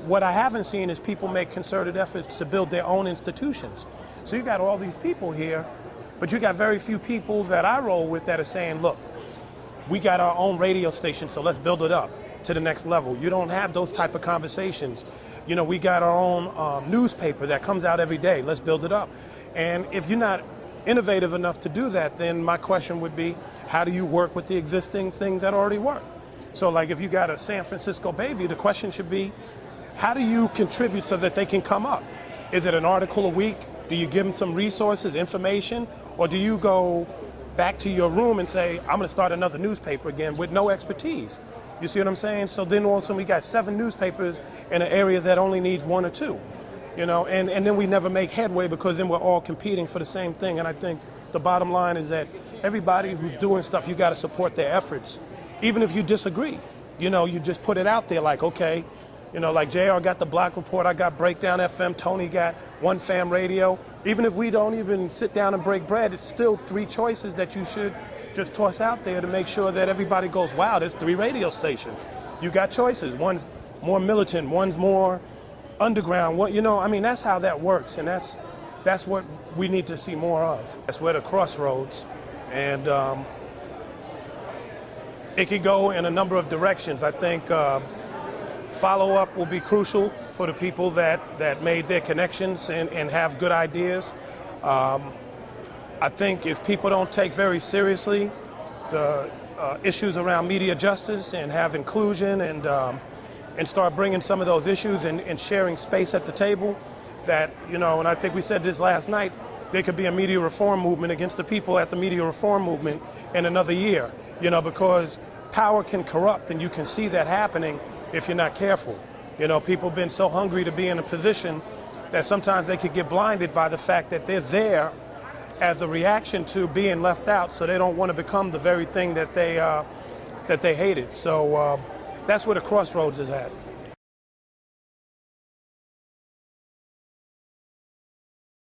what I haven't seen is people make concerted efforts to build their own institutions. So you got all these people here, but you got very few people that I roll with that are saying, look, we got our own radio station, so let's build it up to the next level. You don't have those type of conversations. You know, we got our own newspaper that comes out every day. Let's build it up. And if you're not innovative enough to do that, then my question would be, how do you work with the existing things that already work? So like if you got a San Francisco Bayview, the question should be, how do you contribute so that they can come up? Is it an article a week? Do you give them some resources, information? Or do you go back to your room and say, I'm going to start another newspaper again with no expertise? You see what I'm saying? So then all of a sudden we got 7 newspapers in an area that only needs 1 or 2. You know, and then we never make headway because then we're all competing for the same thing. And I think the bottom line is that everybody who's doing stuff, you got to support their efforts. Even if you disagree, you know, you just put it out there like, okay, you know, like JR got the Block Report, I got Breakdown FM, Tony got One Fam Radio. Even if we don't even sit down and break bread, it's still 3 choices that you should just toss out there to make sure that everybody goes, wow, there's 3 radio stations. You got choices. One's more militant, one's more underground. What, you know, I mean, that's how that works, and that's what we need to see more of. That's where the crossroads, and it could go in a number of directions. I think follow-up will be crucial for the people that made their connections and have good ideas. I think if people don't take very seriously the issues around media justice and have inclusion and start bringing some of those issues and sharing space at the table, that, you know, and I think we said this last night, there could be a media reform movement against the people at the media reform movement in another year, you know, because power can corrupt, and you can see that happening if you're not careful. You know, people have been so hungry to be in a position that sometimes they could get blinded by the fact that they're there as a reaction to being left out, so they don't want to become the very thing that they hated. So that's where the crossroads is at.